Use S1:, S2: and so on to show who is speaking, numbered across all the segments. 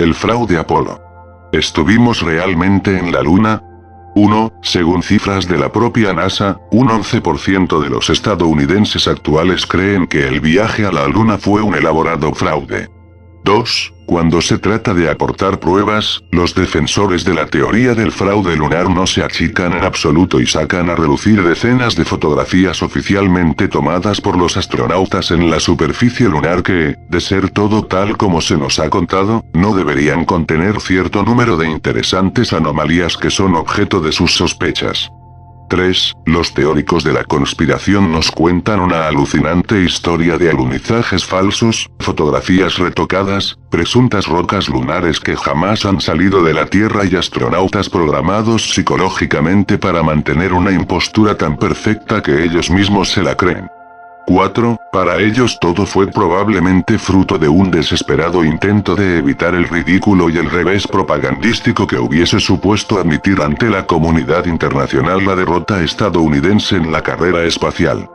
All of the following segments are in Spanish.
S1: El fraude Apolo. ¿Estuvimos realmente en la Luna? 1. Según cifras de la propia NASA, un 11% de los estadounidenses actuales creen que el viaje a la Luna fue un elaborado fraude. 2. Cuando se trata de aportar pruebas, los defensores de la teoría del fraude lunar no se achican en absoluto y sacan a relucir decenas de fotografías oficialmente tomadas por los astronautas en la superficie lunar que, de ser todo tal como se nos ha contado, no deberían contener cierto número de interesantes anomalías que son objeto de sus sospechas. 3. Los teóricos de la conspiración nos cuentan una alucinante historia de alunizajes falsos, fotografías retocadas, presuntas rocas lunares que jamás han salido de la Tierra y astronautas programados psicológicamente para mantener una impostura tan perfecta que ellos mismos se la creen. 4. Para ellos todo fue probablemente fruto de un desesperado intento de evitar el ridículo y el revés propagandístico que hubiese supuesto admitir ante la comunidad internacional la derrota estadounidense en la carrera espacial.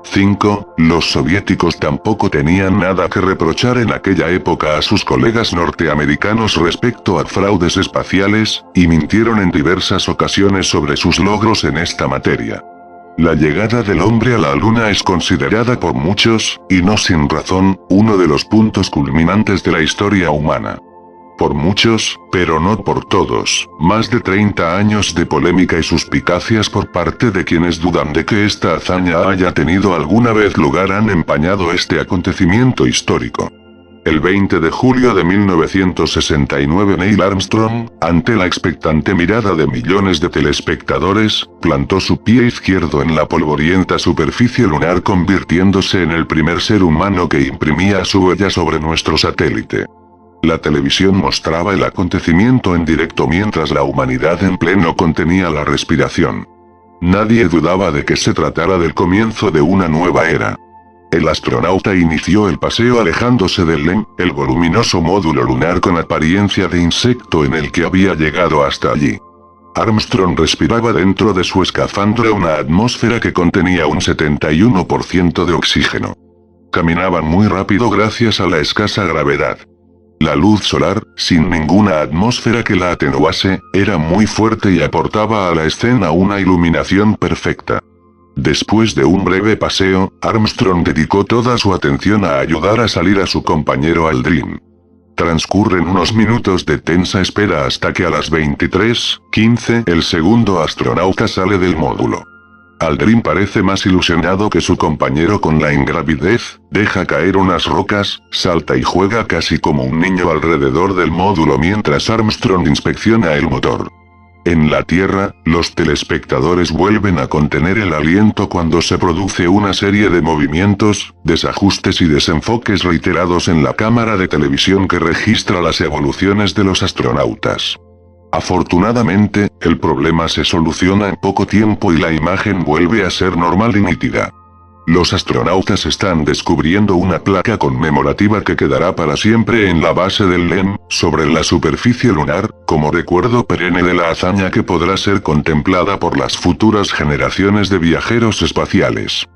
S1: 5. Los soviéticos tampoco tenían nada que reprochar en aquella época a sus colegas norteamericanos respecto a fraudes espaciales, y mintieron en diversas ocasiones sobre sus logros en esta materia. La llegada del hombre a la Luna es considerada por muchos, y no sin razón, uno de los puntos culminantes de la historia humana. Por muchos, pero no por todos, más de 30 años de polémica y suspicacias por parte de quienes dudan de que esta hazaña haya tenido alguna vez lugar han empañado este acontecimiento histórico. El 20 de julio de 1969 Neil Armstrong, ante la expectante mirada de millones de telespectadores, plantó su pie izquierdo en la polvorienta superficie lunar convirtiéndose en el primer ser humano que imprimía su huella sobre nuestro satélite. La televisión mostraba el acontecimiento en directo mientras la humanidad en pleno contenía la respiración. Nadie dudaba de que se tratara del comienzo de una nueva era. El astronauta inició el paseo alejándose del LEM, el voluminoso módulo lunar con apariencia de insecto en el que había llegado hasta allí. Armstrong respiraba dentro de su escafandra una atmósfera que contenía un 71% de oxígeno. Caminaban muy rápido gracias a la escasa gravedad. La luz solar, sin ninguna atmósfera que la atenuase, era muy fuerte y aportaba a la escena una iluminación perfecta. Después de un breve paseo, Armstrong dedicó toda su atención a ayudar a salir a su compañero Aldrin. Transcurren unos minutos de tensa espera hasta que a las 23:15 el segundo astronauta sale del módulo. Aldrin parece más ilusionado que su compañero con la ingravidez, deja caer unas rocas, salta y juega casi como un niño alrededor del módulo mientras Armstrong inspecciona el motor. En la Tierra, los telespectadores vuelven a contener el aliento cuando se produce una serie de movimientos, desajustes y desenfoques reiterados en la cámara de televisión que registra las evoluciones de los astronautas. Afortunadamente, el problema se soluciona en poco tiempo y la imagen vuelve a ser normal y nítida. Los astronautas están descubriendo una placa conmemorativa que quedará para siempre en la base del LEM, sobre la superficie lunar, como recuerdo perenne de la hazaña que podrá ser contemplada por las futuras generaciones de viajeros espaciales.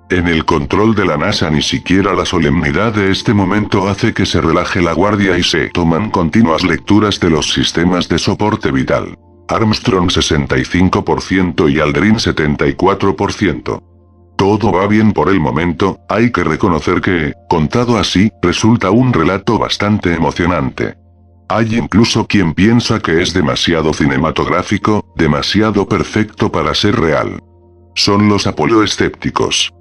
S1: En el control de la NASA ni siquiera la solemnidad de este momento hace que se relaje la guardia y se toman continuas lecturas de los sistemas de soporte vital. Armstrong 65% y Aldrin 74%. Todo va bien por el momento, hay que reconocer que, contado así, resulta un relato bastante emocionante. Hay incluso quien piensa que es demasiado cinematográfico, demasiado perfecto para ser real. Son los Apolo escépticos.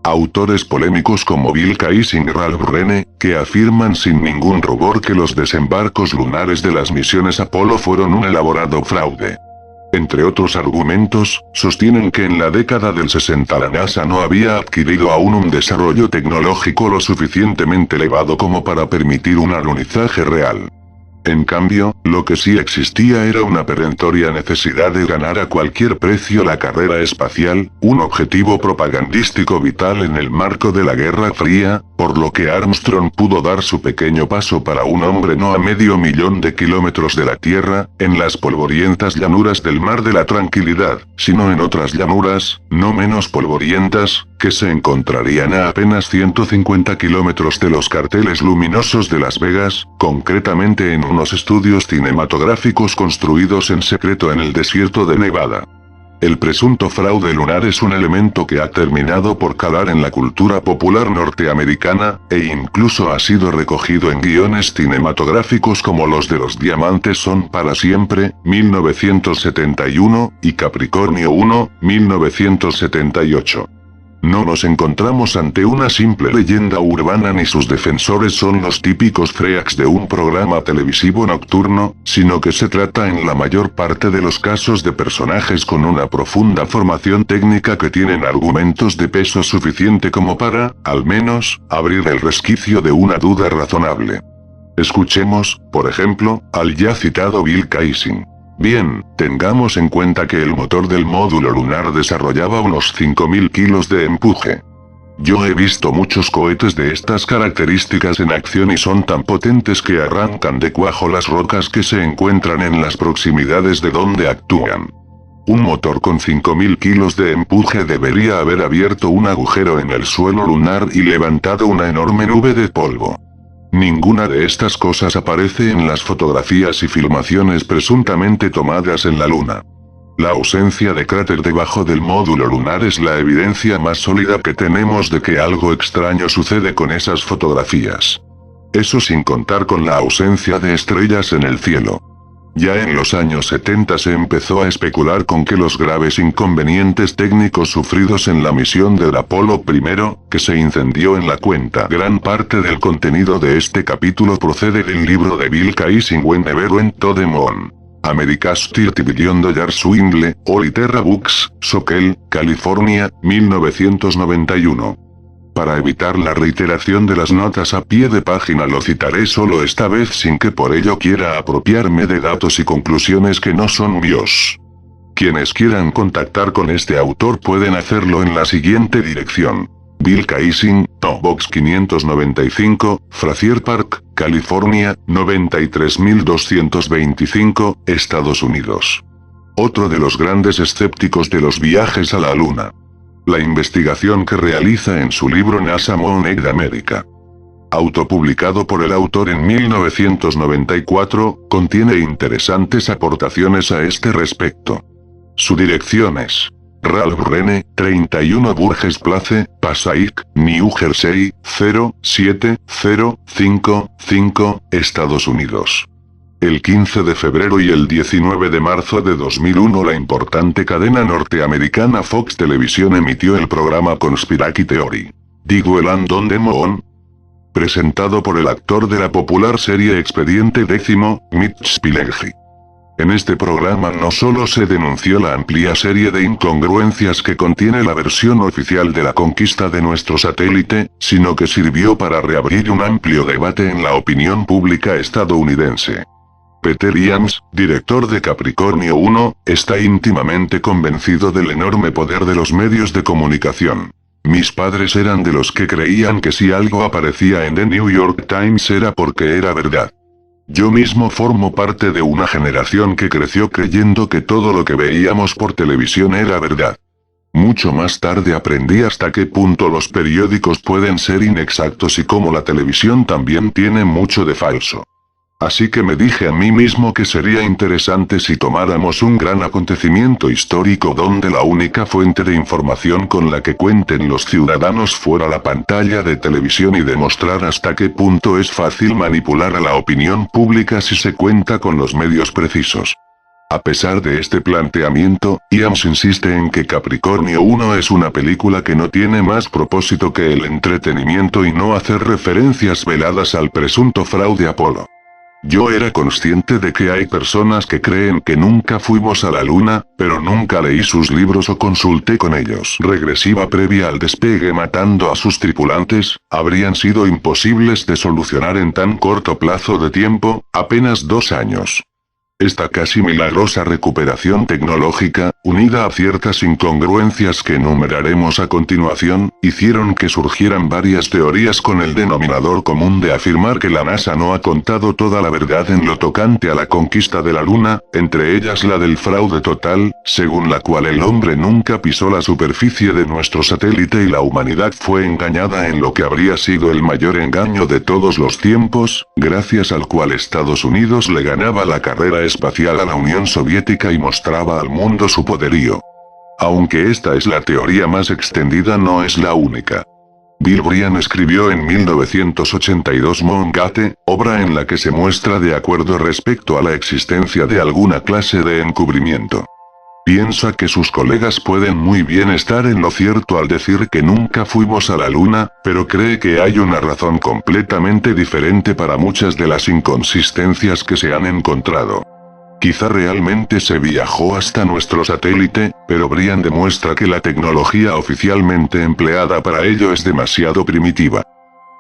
S1: Autores polémicos como Bill Kaysing y Ralph Rene, que afirman sin ningún rubor que los desembarcos lunares de las misiones Apolo fueron un elaborado fraude. Entre otros argumentos, sostienen que en la década del 60 la NASA no había adquirido aún un desarrollo tecnológico lo suficientemente elevado como para permitir un alunizaje real. En cambio, lo que sí existía era una perentoria necesidad de ganar a cualquier precio la carrera espacial, un objetivo propagandístico vital en el marco de la Guerra Fría, por lo que Armstrong pudo dar su pequeño paso para un hombre no a medio millón de kilómetros de la Tierra, en las polvorientas llanuras del Mar de la Tranquilidad, sino en otras llanuras, no menos polvorientas, que se encontrarían a apenas 150 kilómetros de los carteles luminosos de Las Vegas, concretamente en unos estudios cinematográficos construidos en secreto en el desierto de Nevada. El presunto fraude lunar es un elemento que ha terminado por calar en la cultura popular norteamericana, e incluso ha sido recogido en guiones cinematográficos como los de Los Diamantes son para siempre, 1971, y Capricornio 1, 1978. No nos encontramos ante una simple leyenda urbana ni sus defensores son los típicos freaks de un programa televisivo nocturno, sino que se trata en la mayor parte de los casos de personajes con una profunda formación técnica que tienen argumentos de peso suficiente como para, al menos, abrir el resquicio de una duda razonable. Escuchemos, por ejemplo, al ya citado Bill Kaysing. Bien, tengamos en cuenta que el motor del módulo lunar desarrollaba unos 5.000 kilos de empuje. Yo he visto muchos cohetes de estas características en acción y son tan potentes que arrancan de cuajo las rocas que se encuentran en las proximidades de donde actúan. Un motor con 5.000 kilos de empuje debería haber abierto un agujero en el suelo lunar y levantado una enorme nube de polvo. Ninguna de estas cosas aparece en las fotografías y filmaciones presuntamente tomadas en la Luna. La ausencia de cráter debajo del módulo lunar es la evidencia más sólida que tenemos de que algo extraño sucede con esas fotografías. Eso sin contar con la ausencia de estrellas en el cielo. Ya en los años 70 se empezó a especular con que los graves inconvenientes técnicos sufridos en la misión del Apolo 1, que se incendió en la cuenta. Gran parte del contenido de este capítulo procede del libro de Bill Kaysing When Never Went to the Moon. America's $30 Billion Swindle, Oliterra Books, Soquel, California, 1991. Para evitar la reiteración de las notas a pie de página lo citaré solo esta vez sin que por ello quiera apropiarme de datos y conclusiones que no son míos. Quienes quieran contactar con este autor pueden hacerlo en la siguiente dirección. Bill Kaysing, PO Box 595, Frazier Park, California, 93225, Estados Unidos. Otro de los grandes escépticos de los viajes a la Luna. La investigación que realiza en su libro NASA Mooned America, autopublicado por el autor en 1994, contiene interesantes aportaciones a este respecto. Su dirección es Ralph Rene, 31 Burgess Place, Passaic, New Jersey, 07055, Estados Unidos. El 15 de febrero y el 19 de marzo de 2001 la importante cadena norteamericana Fox Television emitió el programa Conspiracy Theory. Digo el Andon de Moon, presentado por el actor de la popular serie Expediente Décimo, Mitch Spileggi. En este programa no solo se denunció la amplia serie de incongruencias que contiene la versión oficial de la conquista de nuestro satélite, sino que sirvió para reabrir un amplio debate en la opinión pública estadounidense. Peter Iams, director de Capricornio 1, está íntimamente convencido del enorme poder de los medios de comunicación. Mis padres eran de los que creían que si algo aparecía en The New York Times era porque era verdad. Yo mismo formo parte de una generación que creció creyendo que todo lo que veíamos por televisión era verdad. Mucho más tarde aprendí hasta qué punto los periódicos pueden ser inexactos y cómo la televisión también tiene mucho de falso. Así que me dije a mí mismo que sería interesante si tomáramos un gran acontecimiento histórico donde la única fuente de información con la que cuenten los ciudadanos fuera la pantalla de televisión y demostrar hasta qué punto es fácil manipular a la opinión pública si se cuenta con los medios precisos. A pesar de este planteamiento, Iams insiste en que Capricornio 1 es una película que no tiene más propósito que el entretenimiento y no hacer referencias veladas al presunto fraude Apolo. Yo era consciente de que hay personas que creen que nunca fuimos a la Luna, pero nunca leí sus libros o consulté con ellos. Regresiva previa al despegue matando a sus tripulantes, habrían sido imposibles de solucionar en tan corto plazo de tiempo, apenas 2 años. Esta casi milagrosa recuperación tecnológica, unida a ciertas incongruencias que enumeraremos a continuación, hicieron que surgieran varias teorías con el denominador común de afirmar que la NASA no ha contado toda la verdad en lo tocante a la conquista de la Luna, entre ellas la del fraude total, según la cual el hombre nunca pisó la superficie de nuestro satélite y la humanidad fue engañada en lo que habría sido el mayor engaño de todos los tiempos, gracias al cual Estados Unidos le ganaba la carrera espacial a la Unión Soviética y mostraba al mundo su poderío. Aunque esta es la teoría más extendida, no es la única. Bill Bryan escribió en 1982 Moongate, obra en la que se muestra de acuerdo respecto a la existencia de alguna clase de encubrimiento. Piensa que sus colegas pueden muy bien estar en lo cierto al decir que nunca fuimos a la Luna, pero cree que hay una razón completamente diferente para muchas de las inconsistencias que se han encontrado. Quizá realmente se viajó hasta nuestro satélite, pero Bryan demuestra que la tecnología oficialmente empleada para ello es demasiado primitiva.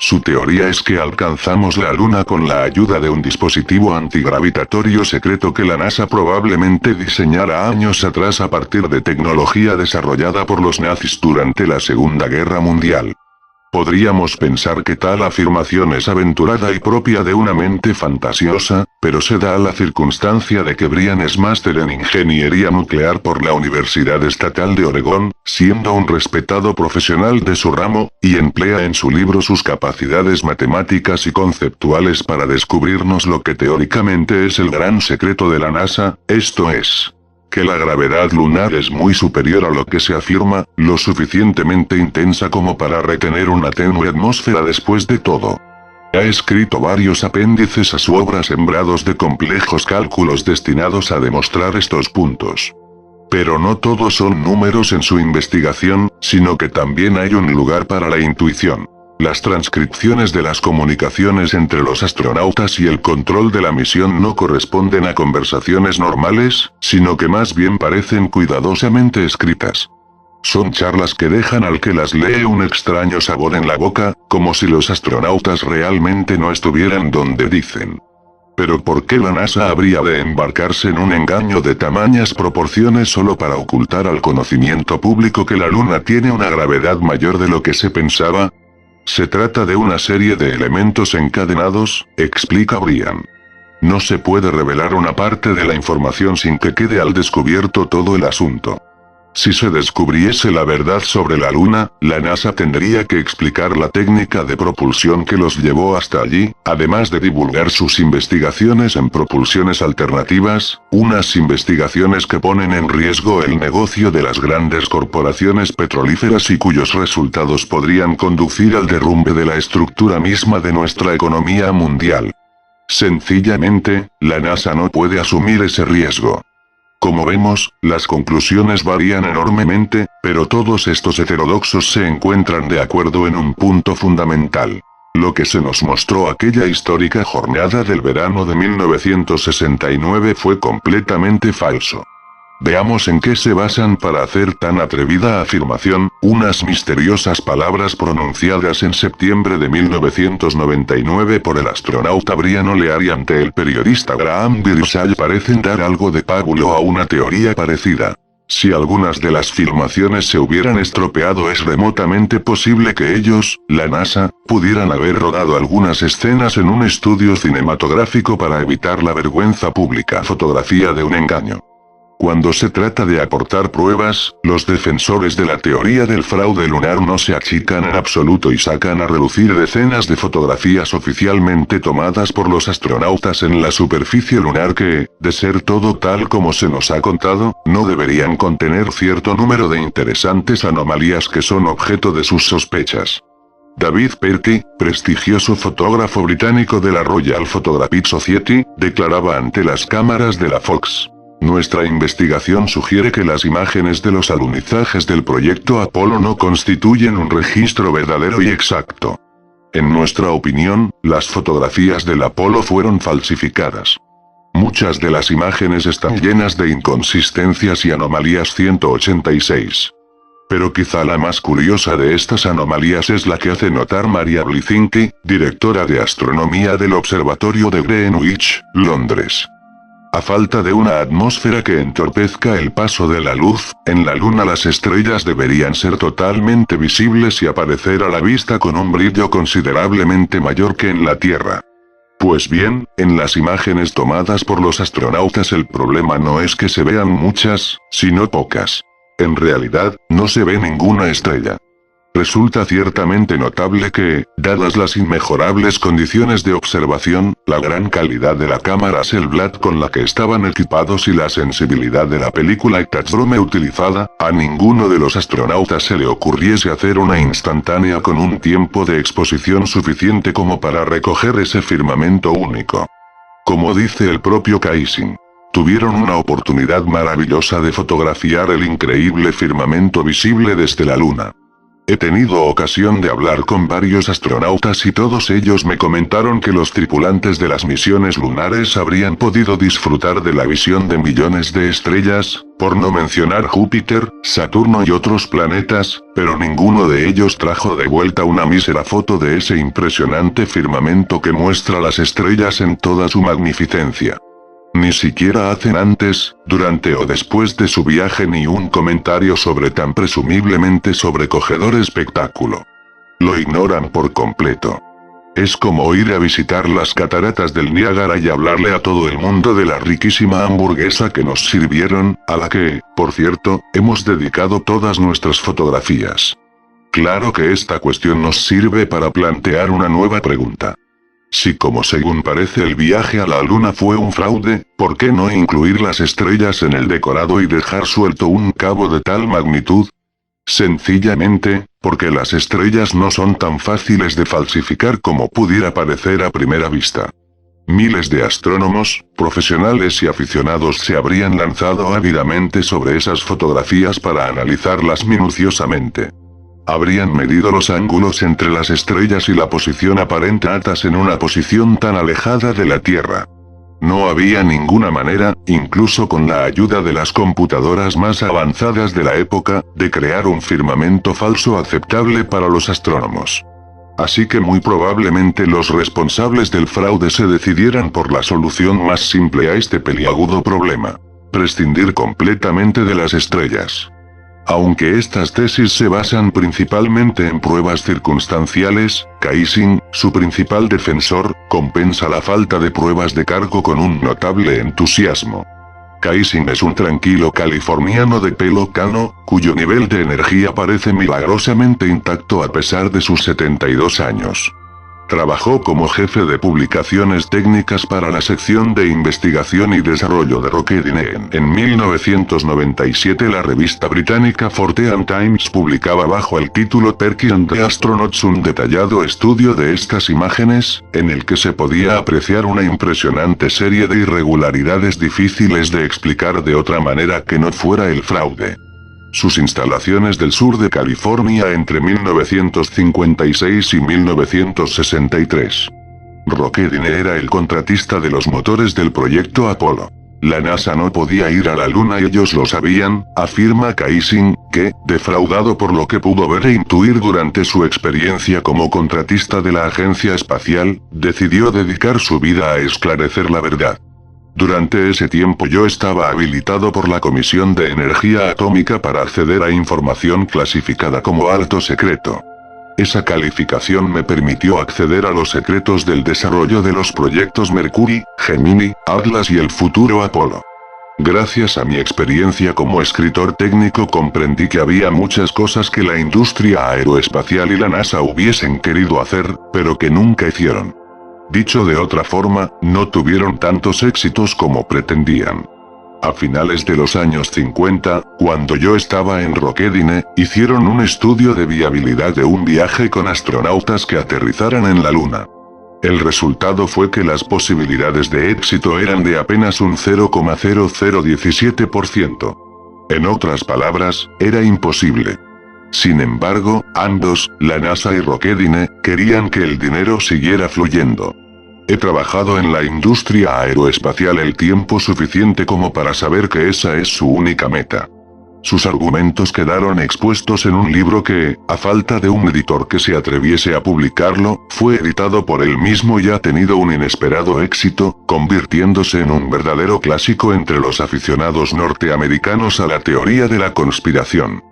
S1: Su teoría es que alcanzamos la Luna con la ayuda de un dispositivo antigravitatorio secreto que la NASA probablemente diseñara años atrás a partir de tecnología desarrollada por los nazis durante la Segunda Guerra Mundial. Podríamos pensar que tal afirmación es aventurada y propia de una mente fantasiosa, pero se da la circunstancia de que Bryan es máster en ingeniería nuclear por la Universidad Estatal de Oregón, siendo un respetado profesional de su ramo, y emplea en su libro sus capacidades matemáticas y conceptuales para descubrirnos lo que teóricamente es el gran secreto de la NASA, esto es, que la gravedad lunar es muy superior a lo que se afirma, lo suficientemente intensa como para retener una tenue atmósfera después de todo. Ha escrito varios apéndices a su obra sembrados de complejos cálculos destinados a demostrar estos puntos. Pero no todos son números en su investigación, sino que también hay un lugar para la intuición. Las transcripciones de las comunicaciones entre los astronautas y el control de la misión no corresponden a conversaciones normales, sino que más bien parecen cuidadosamente escritas. Son charlas que dejan al que las lee un extraño sabor en la boca, como si los astronautas realmente no estuvieran donde dicen. Pero ¿por qué la NASA habría de embarcarse en un engaño de tamañas proporciones solo para ocultar al conocimiento público que la Luna tiene una gravedad mayor de lo que se pensaba? Se trata de una serie de elementos encadenados, explica Bryan. No se puede revelar una parte de la información sin que quede al descubierto todo el asunto. Si se descubriese la verdad sobre la Luna, la NASA tendría que explicar la técnica de propulsión que los llevó hasta allí, además de divulgar sus investigaciones en propulsiones alternativas, unas investigaciones que ponen en riesgo el negocio de las grandes corporaciones petrolíferas y cuyos resultados podrían conducir al derrumbe de la estructura misma de nuestra economía mundial. Sencillamente, la NASA no puede asumir ese riesgo. Como vemos, las conclusiones varían enormemente, pero todos estos heterodoxos se encuentran de acuerdo en un punto fundamental. Lo que se nos mostró aquella histórica jornada del verano de 1969 fue completamente falso. Veamos en qué se basan para hacer tan atrevida afirmación, unas misteriosas palabras pronunciadas en septiembre de 1999 por el astronauta Brian O'Leary ante el periodista Graham Birdsall parecen dar algo de pábulo a una teoría parecida. Si algunas de las filmaciones se hubieran estropeado, es remotamente posible que ellos, la NASA, pudieran haber rodado algunas escenas en un estudio cinematográfico para evitar la vergüenza pública. Fotografía de un engaño. Cuando se trata de aportar pruebas, los defensores de la teoría del fraude lunar no se achican en absoluto y sacan a relucir decenas de fotografías oficialmente tomadas por los astronautas en la superficie lunar que, de ser todo tal como se nos ha contado, no deberían contener cierto número de interesantes anomalías que son objeto de sus sospechas. David Perty, prestigioso fotógrafo británico de la Royal Photographic Society, declaraba ante las cámaras de la Fox: nuestra investigación sugiere que las imágenes de los alunizajes del proyecto Apolo no constituyen un registro verdadero y exacto. En nuestra opinión, las fotografías del Apolo fueron falsificadas. Muchas de las imágenes están llenas de inconsistencias y anomalías. 186. Pero quizá la más curiosa de estas anomalías es la que hace notar Maria Blizinski, directora de astronomía del Observatorio de Greenwich, Londres. A falta de una atmósfera que entorpezca el paso de la luz, en la Luna las estrellas deberían ser totalmente visibles y aparecer a la vista con un brillo considerablemente mayor que en la Tierra. Pues bien, en las imágenes tomadas por los astronautas el problema no es que se vean muchas, sino pocas. En realidad, no se ve ninguna estrella. Resulta ciertamente notable que, dadas las inmejorables condiciones de observación, la gran calidad de la cámara Hasselblad con la que estaban equipados y la sensibilidad de la película Touchroom utilizada, a ninguno de los astronautas se le ocurriese hacer una instantánea con un tiempo de exposición suficiente como para recoger ese firmamento único. Como dice el propio Kaysing, tuvieron una oportunidad maravillosa de fotografiar el increíble firmamento visible desde la Luna. He tenido ocasión de hablar con varios astronautas y todos ellos me comentaron que los tripulantes de las misiones lunares habrían podido disfrutar de la visión de millones de estrellas, por no mencionar Júpiter, Saturno y otros planetas, pero ninguno de ellos trajo de vuelta una mísera foto de ese impresionante firmamento que muestra las estrellas en toda su magnificencia. Ni siquiera hacen antes, durante o después de su viaje ni un comentario sobre tan presumiblemente sobrecogedor espectáculo. Lo ignoran por completo. Es como ir a visitar las cataratas del Niágara y hablarle a todo el mundo de la riquísima hamburguesa que nos sirvieron, a la que, por cierto, hemos dedicado todas nuestras fotografías. Claro que esta cuestión nos sirve para plantear una nueva pregunta. Si como según parece el viaje a la Luna fue un fraude, ¿por qué no incluir las estrellas en el decorado y dejar suelto un cabo de tal magnitud? Sencillamente, porque las estrellas no son tan fáciles de falsificar como pudiera parecer a primera vista. Miles de astrónomos, profesionales y aficionados se habrían lanzado ávidamente sobre esas fotografías para analizarlas minuciosamente. Habrían medido los ángulos entre las estrellas y la posición aparente atas en una posición tan alejada de la Tierra. No había ninguna manera, incluso con la ayuda de las computadoras más avanzadas de la época, de crear un firmamento falso aceptable para los astrónomos. Así que muy probablemente los responsables del fraude se decidieran por la solución más simple a este peliagudo problema: prescindir completamente de las estrellas. Aunque estas tesis se basan principalmente en pruebas circunstanciales, Kaysing, su principal defensor, compensa la falta de pruebas de cargo con un notable entusiasmo. Kaysing es un tranquilo californiano de pelo cano, cuyo nivel de energía parece milagrosamente intacto a pesar de sus 72 años. Trabajó como jefe de publicaciones técnicas para la sección de investigación y desarrollo de Rocketdyne. En 1997 la revista británica Fortean Times publicaba bajo el título Perky and the Astronauts un detallado estudio de estas imágenes, en el que se podía apreciar una impresionante serie de irregularidades difíciles de explicar de otra manera que no fuera el fraude. Sus instalaciones del sur de California entre 1956 y 1963. Rocketdyne era el contratista de los motores del proyecto Apolo. La NASA no podía ir a la Luna y ellos lo sabían, afirma Kaysing, que, defraudado por lo que pudo ver e intuir durante su experiencia como contratista de la agencia espacial, decidió dedicar su vida a esclarecer la verdad. Durante ese tiempo yo estaba habilitado por la Comisión de Energía Atómica para acceder a información clasificada como alto secreto. Esa calificación me permitió acceder a los secretos del desarrollo de los proyectos Mercury, Gemini, Atlas y el futuro Apolo. Gracias a mi experiencia como escritor técnico comprendí que había muchas cosas que la industria aeroespacial y la NASA hubiesen querido hacer, pero que nunca hicieron. Dicho de otra forma, no tuvieron tantos éxitos como pretendían. A finales de los años 50, cuando yo estaba en Rocketdyne, hicieron un estudio de viabilidad de un viaje con astronautas que aterrizaran en la Luna. El resultado fue que las posibilidades de éxito eran de apenas un 0,0017%. En otras palabras, era imposible. Sin embargo, ambos, la NASA y Rocketdyne, querían que el dinero siguiera fluyendo. He trabajado en la industria aeroespacial el tiempo suficiente como para saber que esa es su única meta. Sus argumentos quedaron expuestos en un libro que, a falta de un editor que se atreviese a publicarlo, fue editado por él mismo y ha tenido un inesperado éxito, convirtiéndose en un verdadero clásico entre los aficionados norteamericanos a la teoría de la conspiración.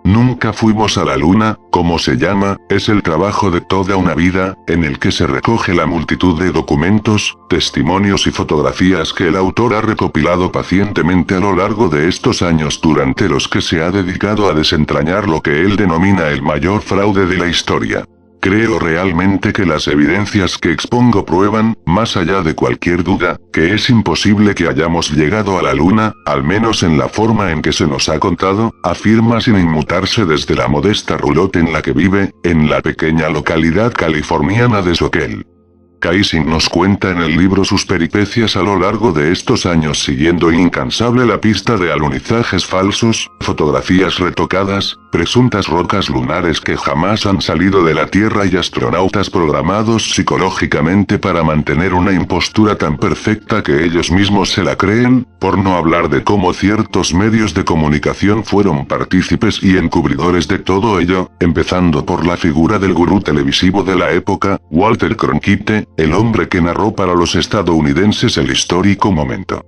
S1: Nunca fuimos a la luna, como se llama, es el trabajo de toda una vida, en el que se recoge la multitud de documentos, testimonios y fotografías que el autor ha recopilado pacientemente a lo largo de estos años durante los que se ha dedicado a desentrañar lo que él denomina el mayor fraude de la historia. Creo realmente que las evidencias que expongo prueban, más allá de cualquier duda, que es imposible que hayamos llegado a la luna, al menos en la forma en que se nos ha contado, afirma sin inmutarse desde la modesta roulotte en la que vive, en la pequeña localidad californiana de Soquel. Kaysing nos cuenta en el libro sus peripecias a lo largo de estos años siguiendo incansable la pista de alunizajes falsos, fotografías retocadas, presuntas rocas lunares que jamás han salido de la Tierra y astronautas programados psicológicamente para mantener una impostura tan perfecta que ellos mismos se la creen, por no hablar de cómo ciertos medios de comunicación fueron partícipes y encubridores de todo ello, empezando por la figura del gurú televisivo de la época, Walter Cronkite, el hombre que narró para los estadounidenses el histórico momento.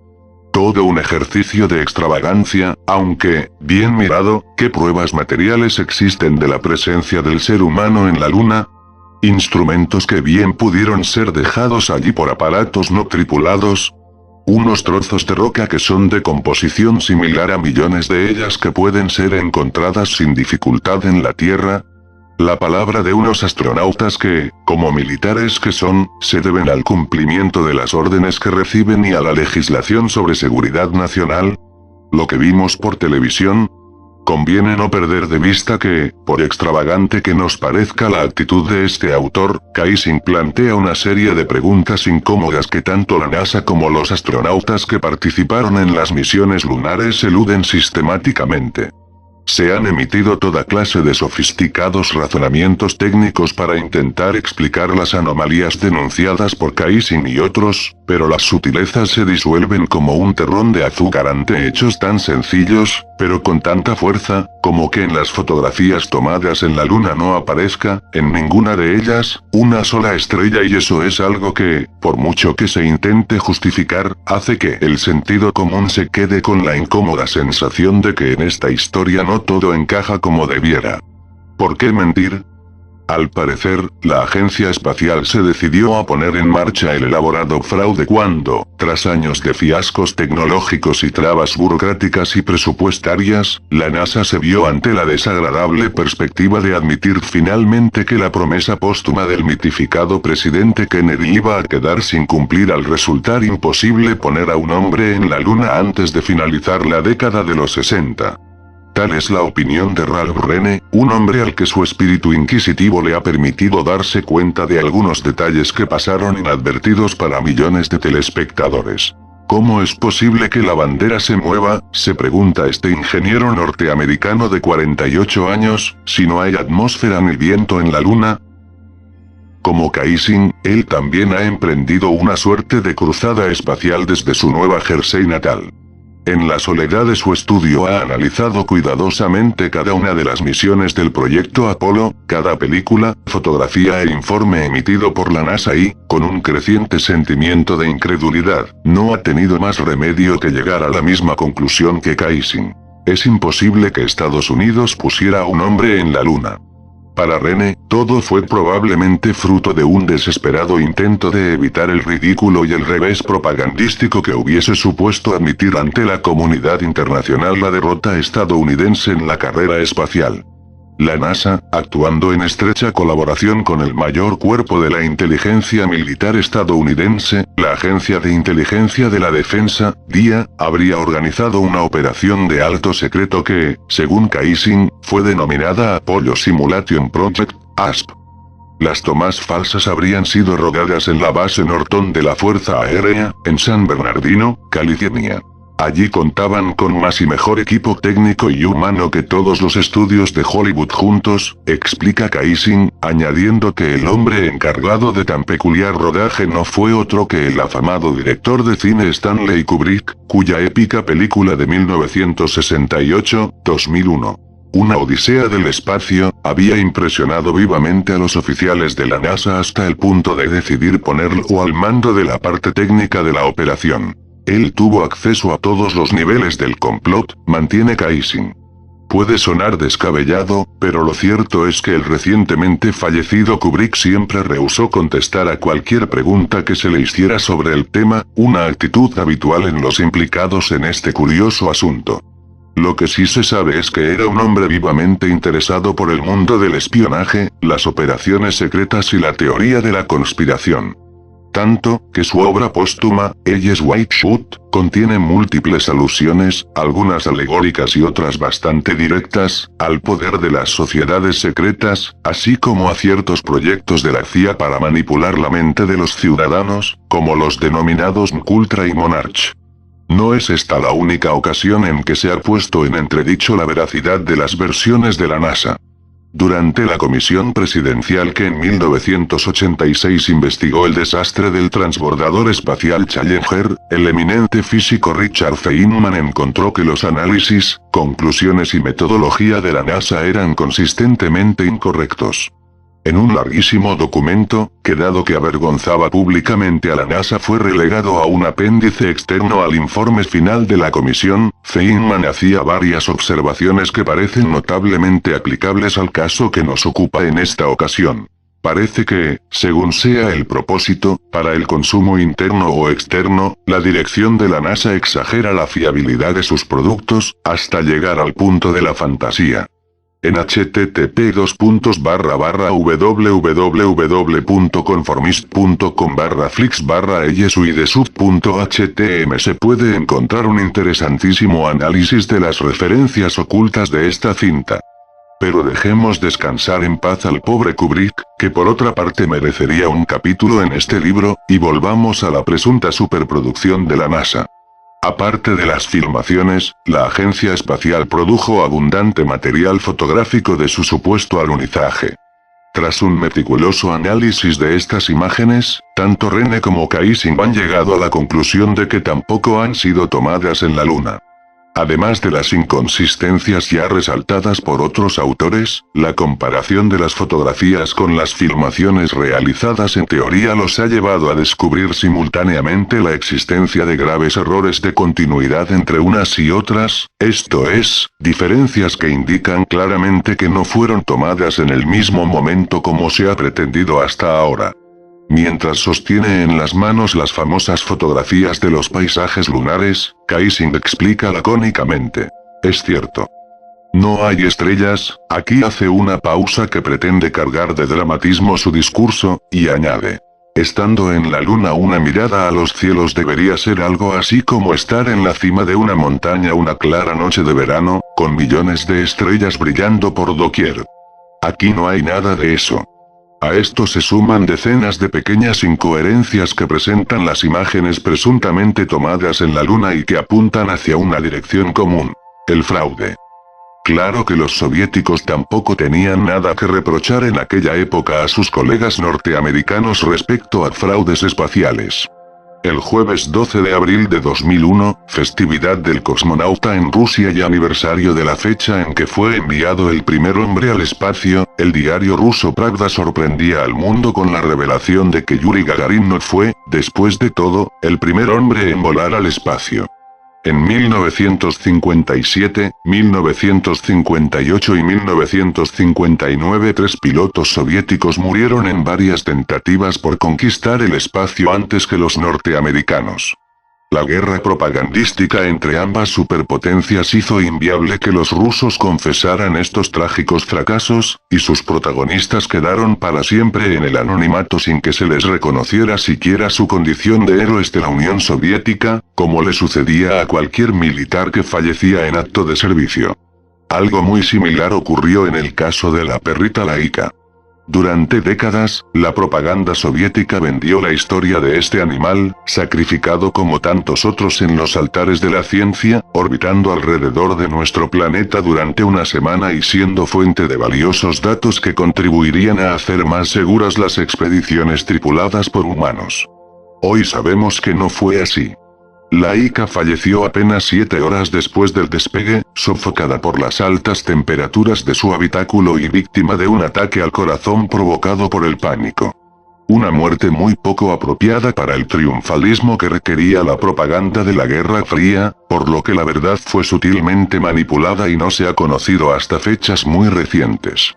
S1: Todo un ejercicio de extravagancia, aunque, bien mirado, ¿qué pruebas materiales existen de la presencia del ser humano en la luna? Instrumentos que bien pudieron ser dejados allí por aparatos no tripulados. Unos trozos de roca que son de composición similar a millones de ellas que pueden ser encontradas sin dificultad en la Tierra. La palabra de unos astronautas que, como militares que son, se deben al cumplimiento de las órdenes que reciben y a la legislación sobre seguridad nacional. Lo que vimos por televisión. Conviene no perder de vista que, por extravagante que nos parezca la actitud de este autor, Kaysing plantea una serie de preguntas incómodas que tanto la NASA como los astronautas que participaron en las misiones lunares eluden sistemáticamente. Se han emitido toda clase de sofisticados razonamientos técnicos para intentar explicar las anomalías denunciadas por Kaysing y otros, pero las sutilezas se disuelven como un terrón de azúcar ante hechos tan sencillos, pero con tanta fuerza, como que en las fotografías tomadas en la luna no aparezca, en ninguna de ellas, una sola estrella y eso es algo que, por mucho que se intente justificar, hace que el sentido común se quede con la incómoda sensación de que en esta historia no todo encaja como debiera. ¿Por qué mentir? Al parecer, la agencia espacial se decidió a poner en marcha el elaborado fraude cuando, tras años de fiascos tecnológicos y trabas burocráticas y presupuestarias, la NASA se vio ante la desagradable perspectiva de admitir finalmente que la promesa póstuma del mitificado presidente Kennedy iba a quedar sin cumplir al resultar imposible poner a un hombre en la luna antes de finalizar la década de los 60. Tal es la opinión de Ralph Rene, un hombre al que su espíritu inquisitivo le ha permitido darse cuenta de algunos detalles que pasaron inadvertidos para millones de telespectadores. ¿Cómo es posible que la bandera se mueva?, se pregunta este ingeniero norteamericano de 48 años, si no hay atmósfera ni viento en la luna. Como Kaysing, él también ha emprendido una suerte de cruzada espacial desde su Nueva Jersey natal. En la soledad de su estudio ha analizado cuidadosamente cada una de las misiones del proyecto Apolo, cada película, fotografía e informe emitido por la NASA y, con un creciente sentimiento de incredulidad, no ha tenido más remedio que llegar a la misma conclusión que Kaysing. Es imposible que Estados Unidos pusiera a un hombre en la luna. Para Rene, todo fue probablemente fruto de un desesperado intento de evitar el ridículo y el revés propagandístico que hubiese supuesto admitir ante la comunidad internacional la derrota estadounidense en la carrera espacial. La NASA, actuando en estrecha colaboración con el mayor cuerpo de la inteligencia militar estadounidense, la Agencia de Inteligencia de la Defensa, DIA, habría organizado una operación de alto secreto que, según Kaysing, fue denominada Apollo Simulation Project, ASP. Las tomas falsas habrían sido rodadas en la base Norton de la Fuerza Aérea, en San Bernardino, California. Allí contaban con más y mejor equipo técnico y humano que todos los estudios de Hollywood juntos, explica Kaysing, añadiendo que el hombre encargado de tan peculiar rodaje no fue otro que el afamado director de cine Stanley Kubrick, cuya épica película de 1968, 2001, Una odisea del espacio, había impresionado vivamente a los oficiales de la NASA hasta el punto de decidir ponerlo al mando de la parte técnica de la operación. Él tuvo acceso a todos los niveles del complot, mantiene Kaysing. Puede sonar descabellado, pero lo cierto es que el recientemente fallecido Kubrick siempre rehusó contestar a cualquier pregunta que se le hiciera sobre el tema, una actitud habitual en los implicados en este curioso asunto. Lo que sí se sabe es que era un hombre vivamente interesado por el mundo del espionaje, las operaciones secretas y la teoría de la conspiración. Tanto, que su obra póstuma, Eyes Wide Shut, contiene múltiples alusiones, algunas alegóricas y otras bastante directas, al poder de las sociedades secretas, así como a ciertos proyectos de la CIA para manipular la mente de los ciudadanos, como los denominados MKUltra y Monarch. No es esta la única ocasión en que se ha puesto en entredicho la veracidad de las versiones de la NASA. Durante la comisión presidencial que en 1986 investigó el desastre del transbordador espacial Challenger, el eminente físico Richard Feynman encontró que los análisis, conclusiones y metodología de la NASA eran consistentemente incorrectos. En un larguísimo documento, que dado que avergonzaba públicamente a la NASA fue relegado a un apéndice externo al informe final de la comisión, Feynman hacía varias observaciones que parecen notablemente aplicables al caso que nos ocupa en esta ocasión. Parece que, según sea el propósito, para el consumo interno o externo, la dirección de la NASA exagera la fiabilidad de sus productos, hasta llegar al punto de la fantasía. En http://www.conformist.com/flix/eyeswidesub.htm se puede encontrar un interesantísimo análisis de las referencias ocultas de esta cinta. Pero dejemos descansar en paz al pobre Kubrick, que por otra parte merecería un capítulo en este libro, y volvamos a la presunta superproducción de la NASA. Aparte de las filmaciones, la agencia espacial produjo abundante material fotográfico de su supuesto alunizaje. Tras un meticuloso análisis de estas imágenes, tanto René como Kaysing han llegado a la conclusión de que tampoco han sido tomadas en la Luna. Además de las inconsistencias ya resaltadas por otros autores, la comparación de las fotografías con las filmaciones realizadas en teoría los ha llevado a descubrir simultáneamente la existencia de graves errores de continuidad entre unas y otras, esto es, diferencias que indican claramente que no fueron tomadas en el mismo momento como se ha pretendido hasta ahora. Mientras sostiene en las manos las famosas fotografías de los paisajes lunares, Kaysing explica lacónicamente: es cierto. No hay estrellas, aquí hace una pausa que pretende cargar de dramatismo su discurso, y añade: estando en la luna una mirada a los cielos debería ser algo así como estar en la cima de una montaña una clara noche de verano, con millones de estrellas brillando por doquier. Aquí no hay nada de eso. A esto se suman decenas de pequeñas incoherencias que presentan las imágenes presuntamente tomadas en la Luna y que apuntan hacia una dirección común: el fraude. Claro que los soviéticos tampoco tenían nada que reprochar en aquella época a sus colegas norteamericanos respecto a fraudes espaciales. El jueves 12 de abril de 2001, festividad del cosmonauta en Rusia y aniversario de la fecha en que fue enviado el primer hombre al espacio, el diario ruso Pravda sorprendía al mundo con la revelación de que Yuri Gagarin no fue, después de todo, el primer hombre en volar al espacio. En 1957, 1958 y 1959 tres pilotos soviéticos murieron en varias tentativas por conquistar el espacio antes que los norteamericanos. La guerra propagandística entre ambas superpotencias hizo inviable que los rusos confesaran estos trágicos fracasos, y sus protagonistas quedaron para siempre en el anonimato sin que se les reconociera siquiera su condición de héroes de la Unión Soviética, como le sucedía a cualquier militar que fallecía en acto de servicio. Algo muy similar ocurrió en el caso de la perrita Laika. Durante décadas, la propaganda soviética vendió la historia de este animal, sacrificado como tantos otros en los altares de la ciencia, orbitando alrededor de nuestro planeta durante una semana y siendo fuente de valiosos datos que contribuirían a hacer más seguras las expediciones tripuladas por humanos. Hoy sabemos que no fue así. Laika falleció apenas 7 horas después del despegue, sofocada por las altas temperaturas de su habitáculo y víctima de un ataque al corazón provocado por el pánico. Una muerte muy poco apropiada para el triunfalismo que requería la propaganda de la Guerra Fría, por lo que la verdad fue sutilmente manipulada y no se ha conocido hasta fechas muy recientes.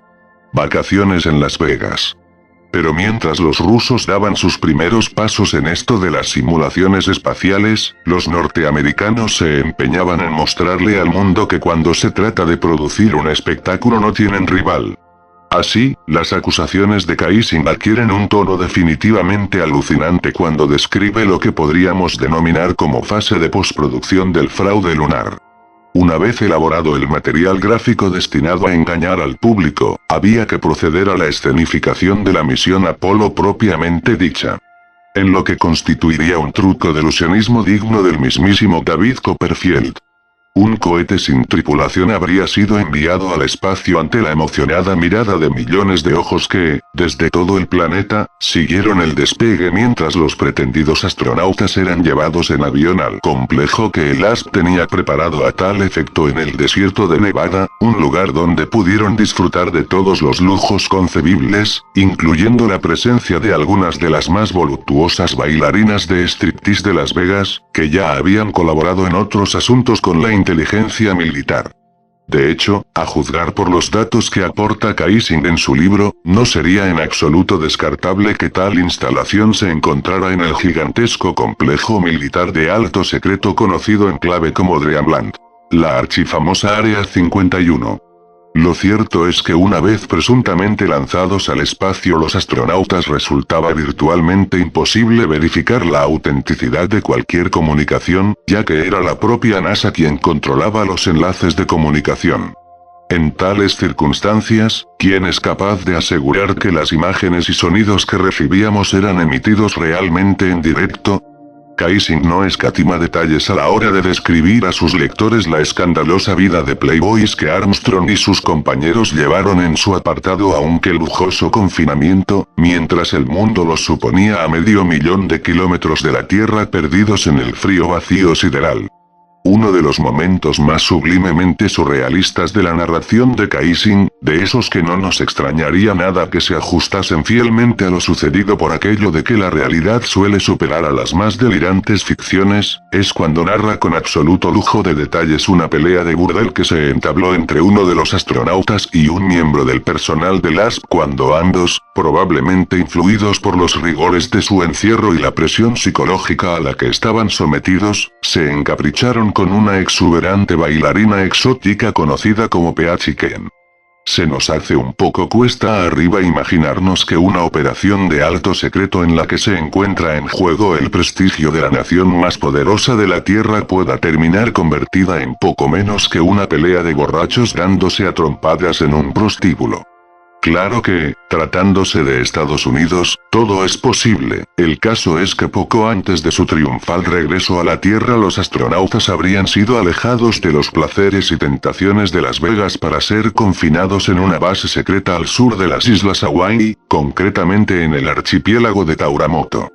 S1: Vacaciones en Las Vegas. Pero mientras los rusos daban sus primeros pasos en esto de las simulaciones espaciales, los norteamericanos se empeñaban en mostrarle al mundo que cuando se trata de producir un espectáculo no tienen rival. Así, las acusaciones de Kaysing adquieren un tono definitivamente alucinante cuando describe lo que podríamos denominar como fase de postproducción del fraude lunar. Una vez elaborado el material gráfico destinado a engañar al público, había que proceder a la escenificación de la misión Apolo propiamente dicha. En lo que constituiría un truco de ilusionismo digno del mismísimo David Copperfield. Un cohete sin tripulación habría sido enviado al espacio ante la emocionada mirada de millones de ojos que, desde todo el planeta, siguieron el despegue mientras los pretendidos astronautas eran llevados en avión al complejo que el ASP tenía preparado a tal efecto en el desierto de Nevada, un lugar donde pudieron disfrutar de todos los lujos concebibles, incluyendo la presencia de algunas de las más voluptuosas bailarinas de striptease de Las Vegas, que ya habían colaborado en otros asuntos con la inteligencia militar. De hecho, a juzgar por los datos que aporta Kaysing en su libro, no sería en absoluto descartable que tal instalación se encontrara en el gigantesco complejo militar de alto secreto conocido en clave como Dreamland, la archifamosa Área 51. Lo cierto es que una vez presuntamente lanzados al espacio los astronautas resultaba virtualmente imposible verificar la autenticidad de cualquier comunicación, ya que era la propia NASA quien controlaba los enlaces de comunicación. En tales circunstancias, ¿quién es capaz de asegurar que las imágenes y sonidos que recibíamos eran emitidos realmente en directo? Kaysing no escatima detalles a la hora de describir a sus lectores la escandalosa vida de playboys que Armstrong y sus compañeros llevaron en su apartado aunque lujoso confinamiento, mientras el mundo los suponía a 500.000 de kilómetros de la Tierra perdidos en el frío vacío sideral. Uno de los momentos más sublimemente surrealistas de la narración de Kaysing, de esos que no nos extrañaría nada que se ajustasen fielmente a lo sucedido por aquello de que la realidad suele superar a las más delirantes ficciones, es cuando narra con absoluto lujo de detalles una pelea de burdel que se entabló entre uno de los astronautas y un miembro del personal del ASP cuando ambos, probablemente influidos por los rigores de su encierro y la presión psicológica a la que estaban sometidos, se encapricharon con una exuberante bailarina exótica conocida como Peachy Ken. Se nos hace un poco cuesta arriba imaginarnos que una operación de alto secreto en la que se encuentra en juego el prestigio de la nación más poderosa de la Tierra pueda terminar convertida en poco menos que una pelea de borrachos dándose a trompadas en un prostíbulo. Claro que, tratándose de Estados Unidos, todo es posible. El caso es que poco antes de su triunfal regreso a la Tierra los astronautas habrían sido alejados de los placeres y tentaciones de Las Vegas para ser confinados en una base secreta al sur de las Islas Hawaii, concretamente en el archipiélago de Tauramoto.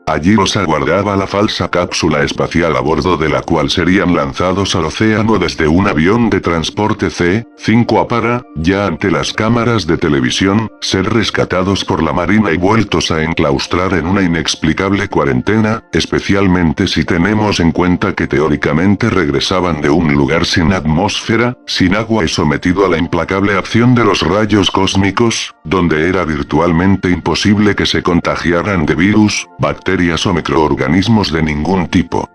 S1: Allí los aguardaba la falsa cápsula espacial a bordo de la cual serían lanzados al océano desde un avión de transporte C-5A para, ya ante las cámaras de televisión, ser rescatados por la Marina y vueltos a enclaustrar en una inexplicable cuarentena, especialmente si tenemos en cuenta que teóricamente regresaban de un lugar sin atmósfera, sin agua y sometido a la implacable acción de los rayos cósmicos, donde era virtualmente imposible que se contagiaran de virus, bacterias o microorganismos de ningún tipo.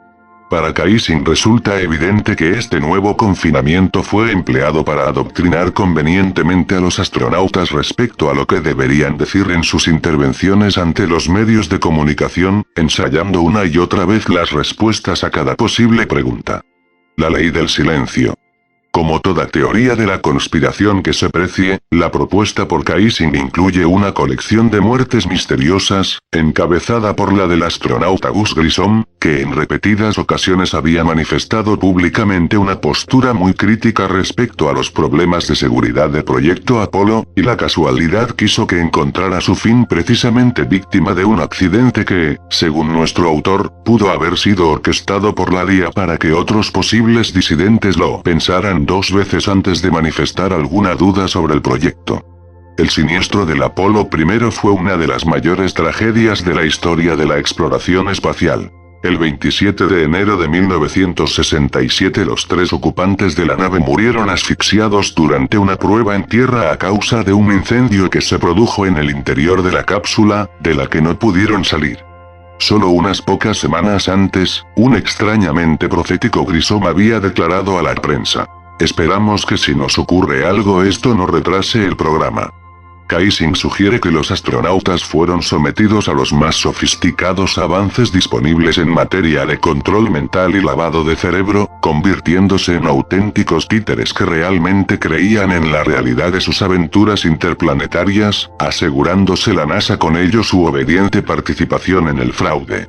S1: Para Kaysing resulta evidente que este nuevo confinamiento fue empleado para adoctrinar convenientemente a los astronautas respecto a lo que deberían decir en sus intervenciones ante los medios de comunicación, ensayando una y otra vez las respuestas a cada posible pregunta. La ley del silencio. Como toda teoría de la conspiración que se precie, la propuesta por Kaysing incluye una colección de muertes misteriosas, encabezada por la del astronauta Gus Grissom, que en repetidas ocasiones había manifestado públicamente una postura muy crítica respecto a los problemas de seguridad del proyecto Apolo, y la casualidad quiso que encontrara su fin precisamente víctima de un accidente que, según nuestro autor, pudo haber sido orquestado por la DIA para que otros posibles disidentes lo pensaran 2 veces antes de manifestar alguna duda sobre el proyecto. El siniestro del Apolo I fue una de las mayores tragedias de la historia de la exploración espacial. El 27 de enero de 1967 los 3 ocupantes de la nave murieron asfixiados durante una prueba en tierra a causa de un incendio que se produjo en el interior de la cápsula, de la que no pudieron salir. Solo unas pocas semanas antes, un extrañamente profético Grissom había declarado a la prensa: "Esperamos que si nos ocurre algo esto no retrase el programa". Kaysing sugiere que los astronautas fueron sometidos a los más sofisticados avances disponibles en materia de control mental y lavado de cerebro, convirtiéndose en auténticos títeres que realmente creían en la realidad de sus aventuras interplanetarias, asegurándose la NASA con ello su obediente participación en el fraude.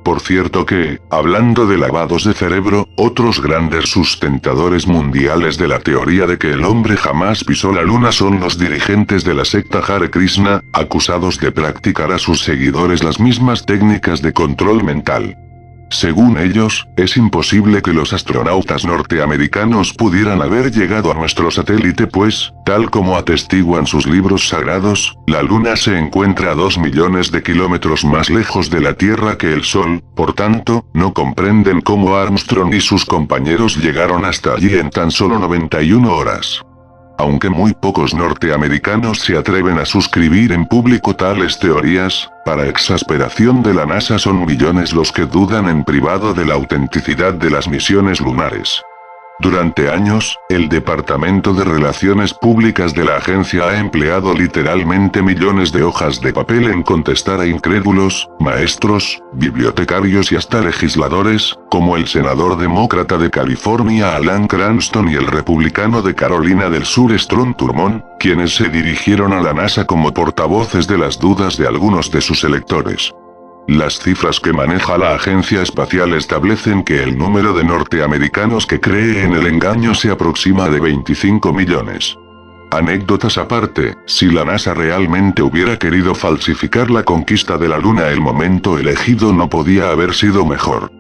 S1: Por cierto que, hablando de lavados de cerebro, otros grandes sustentadores mundiales de la teoría de que el hombre jamás pisó la luna son los dirigentes de la secta Hare Krishna, acusados de practicar a sus seguidores las mismas técnicas de control mental. Según ellos, es imposible que los astronautas norteamericanos pudieran haber llegado a nuestro satélite pues, tal como atestiguan sus libros sagrados, la Luna se encuentra a 2 millones de kilómetros más lejos de la Tierra que el Sol, por tanto, no comprenden cómo Armstrong y sus compañeros llegaron hasta allí en tan solo 91 horas. Aunque muy pocos norteamericanos se atreven a suscribir en público tales teorías, para exasperación de la NASA son millones los que dudan en privado de la autenticidad de las misiones lunares. Durante años, el Departamento de Relaciones Públicas de la agencia ha empleado literalmente millones de hojas de papel en contestar a incrédulos, maestros, bibliotecarios y hasta legisladores, como el senador demócrata de California Alan Cranston y el republicano de Carolina del Sur Strom Thurmond, quienes se dirigieron a la NASA como portavoces de las dudas de algunos de sus electores. Las cifras que maneja la agencia espacial establecen que el número de norteamericanos que cree en el engaño se aproxima de 25 millones. Anécdotas aparte, si la NASA realmente hubiera querido falsificar la conquista de la Luna, el momento elegido no podía haber sido mejor.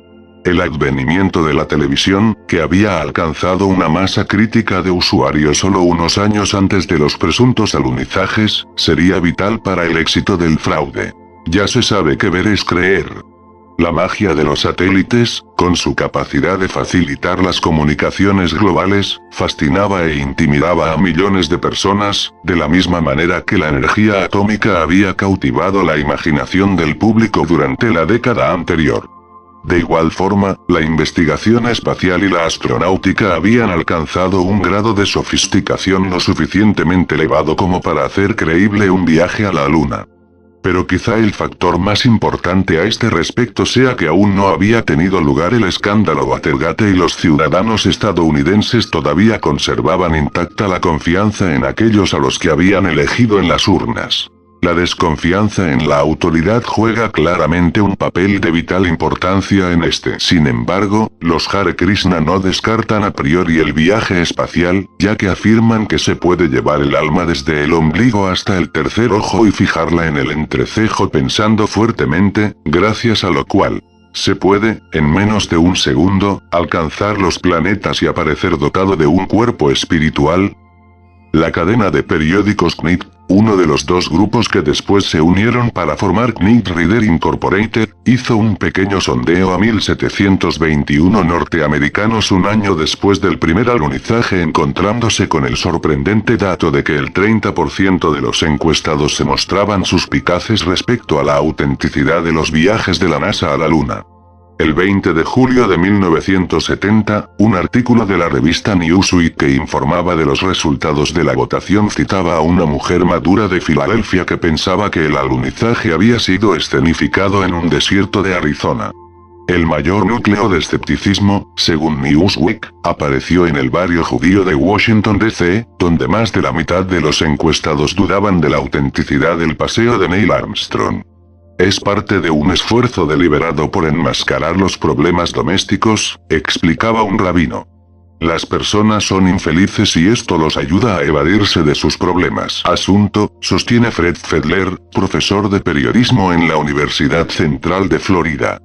S1: El advenimiento de la televisión, que había alcanzado una masa crítica de usuarios solo unos años antes de los presuntos alunizajes, sería vital para el éxito del fraude. Ya se sabe que ver es creer. La magia de los satélites, con su capacidad de facilitar las comunicaciones globales, fascinaba e intimidaba a millones de personas, de la misma manera que la energía atómica había cautivado la imaginación del público durante la década anterior. De igual forma, la investigación espacial y la astronáutica habían alcanzado un grado de sofisticación lo suficientemente elevado como para hacer creíble un viaje a la Luna. Pero quizá el factor más importante a este respecto sea que aún no había tenido lugar el escándalo Watergate y los ciudadanos estadounidenses todavía conservaban intacta la confianza en aquellos a los que habían elegido en las urnas. La desconfianza en la autoridad juega claramente un papel de vital importancia en este. Sin embargo, los Hare Krishna no descartan a priori el viaje espacial, ya que afirman que se puede llevar el alma desde el ombligo hasta el tercer ojo y fijarla en el entrecejo pensando fuertemente, gracias a lo cual se puede, en menos de un segundo, alcanzar los planetas y aparecer dotado de un cuerpo espiritual. La cadena de periódicos KNIT, uno de los 2 grupos que después se unieron para formar KNIT Reader Incorporated, hizo un pequeño sondeo a 1721 norteamericanos un año después del primer alunizaje, encontrándose con el sorprendente dato de que el 30% de los encuestados se mostraban suspicaces respecto a la autenticidad de los viajes de la NASA a la Luna. El 20 de julio de 1970, un artículo de la revista Newsweek que informaba de los resultados de la votación citaba a una mujer madura de Filadelfia que pensaba que el alunizaje había sido escenificado en un desierto de Arizona. El mayor núcleo de escepticismo, según Newsweek, apareció en el barrio judío de Washington, D.C., donde más de la mitad de los encuestados dudaban de la autenticidad del paseo de Neil Armstrong. Es parte de un esfuerzo deliberado por enmascarar los problemas domésticos, explicaba un rabino. Las personas son infelices y esto los ayuda a evadirse de sus problemas. Asunto, sostiene Fred Fedler, profesor de periodismo en la Universidad Central de Florida.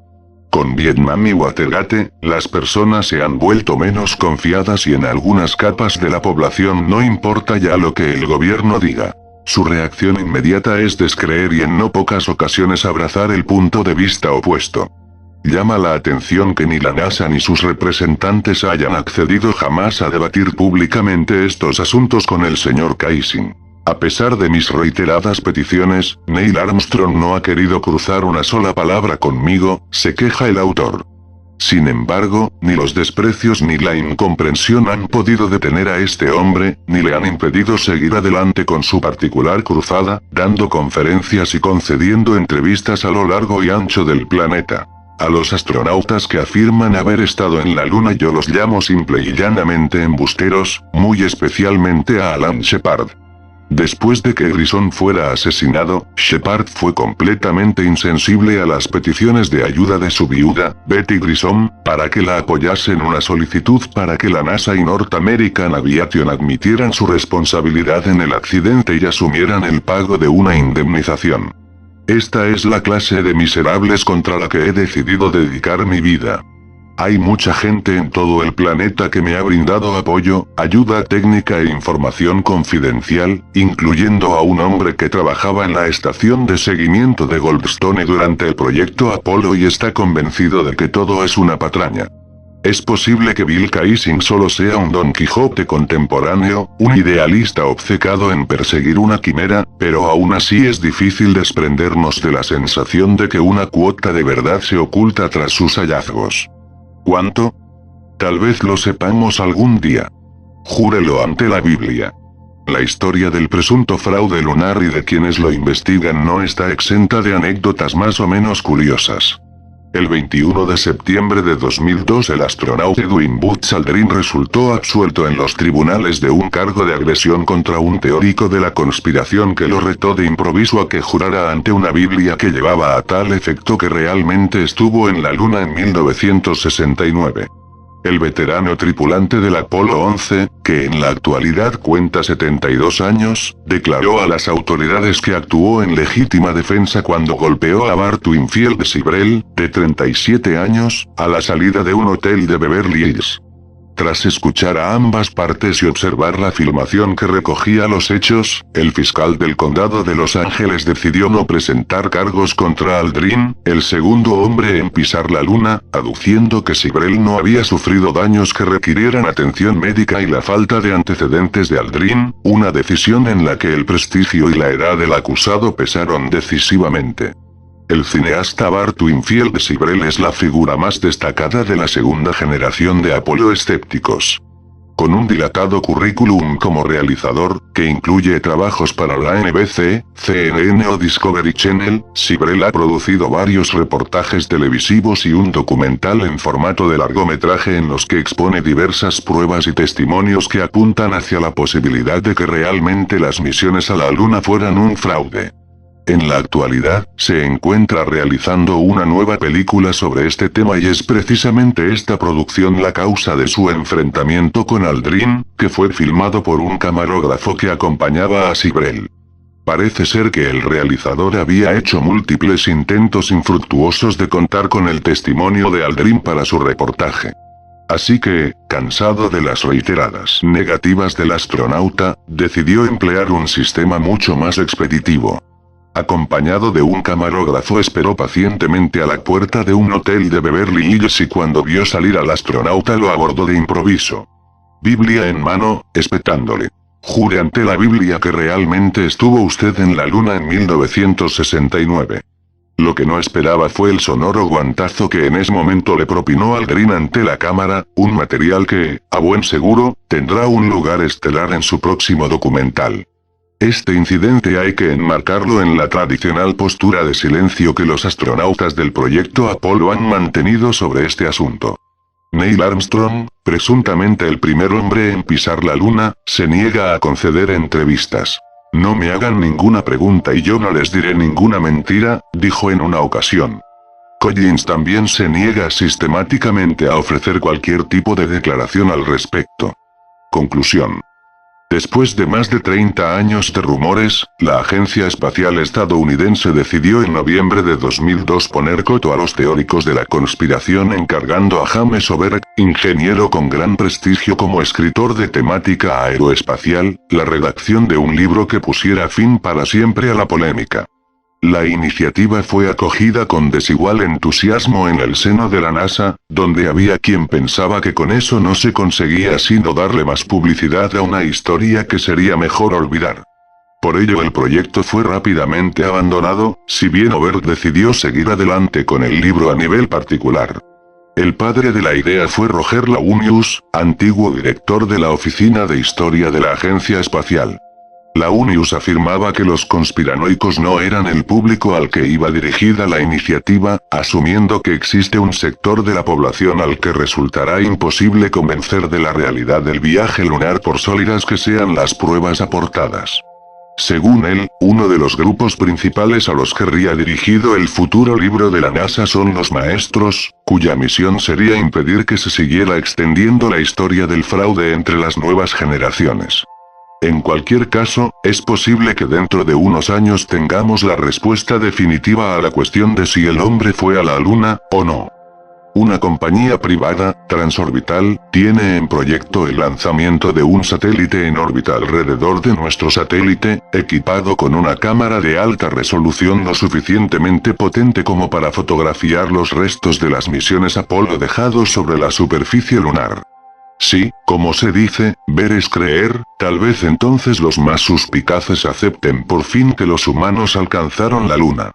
S1: Con Vietnam y Watergate, las personas se han vuelto menos confiadas y en algunas capas de la población no importa ya lo que el gobierno diga. Su reacción inmediata es descreer y en no pocas ocasiones abrazar el punto de vista opuesto. Llama la atención que ni la NASA ni sus representantes hayan accedido jamás a debatir públicamente estos asuntos con el señor Kaysing. A pesar de mis reiteradas peticiones, Neil Armstrong no ha querido cruzar una sola palabra conmigo, se queja el autor. Sin embargo, ni los desprecios ni la incomprensión han podido detener a este hombre, ni le han impedido seguir adelante con su particular cruzada, dando conferencias y concediendo entrevistas a lo largo y ancho del planeta. A los astronautas que afirman haber estado en la Luna yo los llamo simple y llanamente embusteros, muy especialmente a Alan Shepard. Después de que Grissom fuera asesinado, Shepard fue completamente insensible a las peticiones de ayuda de su viuda, Betty Grissom, para que la apoyase en una solicitud para que la NASA y North American Aviation admitieran su responsabilidad en el accidente y asumieran el pago de una indemnización. Esta es la clase de miserables contra la que he decidido dedicar mi vida. Hay mucha gente en todo el planeta que me ha brindado apoyo, ayuda técnica e información confidencial, incluyendo a un hombre que trabajaba en la estación de seguimiento de Goldstone durante el proyecto Apolo y está convencido de que todo es una patraña. Es posible que Bill Kaysing solo sea un Don Quijote contemporáneo, un idealista obcecado en perseguir una quimera, pero aún así es difícil desprendernos de la sensación de que una cuota de verdad se oculta tras sus hallazgos. ¿Cuánto? Tal vez lo sepamos algún día. Júrelo ante la Biblia. La historia del presunto fraude lunar y de quienes lo investigan no está exenta de anécdotas más o menos curiosas. El 21 de septiembre de 2002 el astronauta Edwin Buzz Aldrin resultó absuelto en los tribunales de un cargo de agresión contra un teórico de la conspiración que lo retó de improviso a que jurara ante una Biblia que llevaba a tal efecto que realmente estuvo en la Luna en 1969. El veterano tripulante del Apolo 11, que en la actualidad cuenta 72 años, declaró a las autoridades que actuó en legítima defensa cuando golpeó a Bart Winfield Sibrel, de 37 años, a la salida de un hotel de Beverly Hills. Tras escuchar a ambas partes y observar la filmación que recogía los hechos, el fiscal del condado de Los Ángeles decidió no presentar cargos contra Aldrin, el segundo hombre en pisar la Luna, aduciendo que Sibrel no había sufrido daños que requirieran atención médica y la falta de antecedentes de Aldrin, una decisión en la que el prestigio y la edad del acusado pesaron decisivamente. El cineasta Bart Winfield Sibrel es la figura más destacada de la segunda generación de Apolo escépticos. Con un dilatado currículum como realizador, que incluye trabajos para la NBC, CNN o Discovery Channel, Sibrel ha producido varios reportajes televisivos y un documental en formato de largometraje en los que expone diversas pruebas y testimonios que apuntan hacia la posibilidad de que realmente las misiones a la Luna fueran un fraude. En la actualidad, se encuentra realizando una nueva película sobre este tema y es precisamente esta producción la causa de su enfrentamiento con Aldrin, que fue filmado por un camarógrafo que acompañaba a Sibrel. Parece ser que el realizador había hecho múltiples intentos infructuosos de contar con el testimonio de Aldrin para su reportaje. Así que, cansado de las reiteradas negativas del astronauta, decidió emplear un sistema mucho más expeditivo. Acompañado de un camarógrafo esperó pacientemente a la puerta de un hotel de Beverly Hills y cuando vio salir al astronauta lo abordó de improviso. Biblia en mano, espetándole. Jure ante la Biblia que realmente estuvo usted en la Luna en 1969. Lo que no esperaba fue el sonoro guantazo que en ese momento le propinó Aldrin ante la cámara, un material que, a buen seguro, tendrá un lugar estelar en su próximo documental. Este incidente hay que enmarcarlo en la tradicional postura de silencio que los astronautas del proyecto Apolo han mantenido sobre este asunto. Neil Armstrong, presuntamente el primer hombre en pisar la Luna, se niega a conceder entrevistas. No me hagan ninguna pregunta y yo no les diré ninguna mentira, dijo en una ocasión. Collins también se niega sistemáticamente a ofrecer cualquier tipo de declaración al respecto. Conclusión. Después de más de 30 años de rumores, la Agencia Espacial Estadounidense decidió en noviembre de 2002 poner coto a los teóricos de la conspiración encargando a James Oberg, ingeniero con gran prestigio como escritor de temática aeroespacial, la redacción de un libro que pusiera fin para siempre a la polémica. La iniciativa fue acogida con desigual entusiasmo en el seno de la NASA, donde había quien pensaba que con eso no se conseguía sino darle más publicidad a una historia que sería mejor olvidar. Por ello el proyecto fue rápidamente abandonado, si bien Oberg decidió seguir adelante con el libro a nivel particular. El padre de la idea fue Roger Launius, antiguo director de la Oficina de Historia de la Agencia Espacial. Launius afirmaba que los conspiranoicos no eran el público al que iba dirigida la iniciativa, asumiendo que existe un sector de la población al que resultará imposible convencer de la realidad del viaje lunar por sólidas que sean las pruebas aportadas. Según él, uno de los grupos principales a los que iría dirigido el futuro libro de la NASA son los maestros, cuya misión sería impedir que se siguiera extendiendo la historia del fraude entre las nuevas generaciones. En cualquier caso, es posible que dentro de unos años tengamos la respuesta definitiva a la cuestión de si el hombre fue a la Luna, o no. Una compañía privada, Transorbital, tiene en proyecto el lanzamiento de un satélite en órbita alrededor de nuestro satélite, equipado con una cámara de alta resolución lo suficientemente potente como para fotografiar los restos de las misiones Apolo dejados sobre la superficie lunar. Sí, como se dice, ver es creer, tal vez entonces los más suspicaces acepten por fin que los humanos alcanzaron la Luna.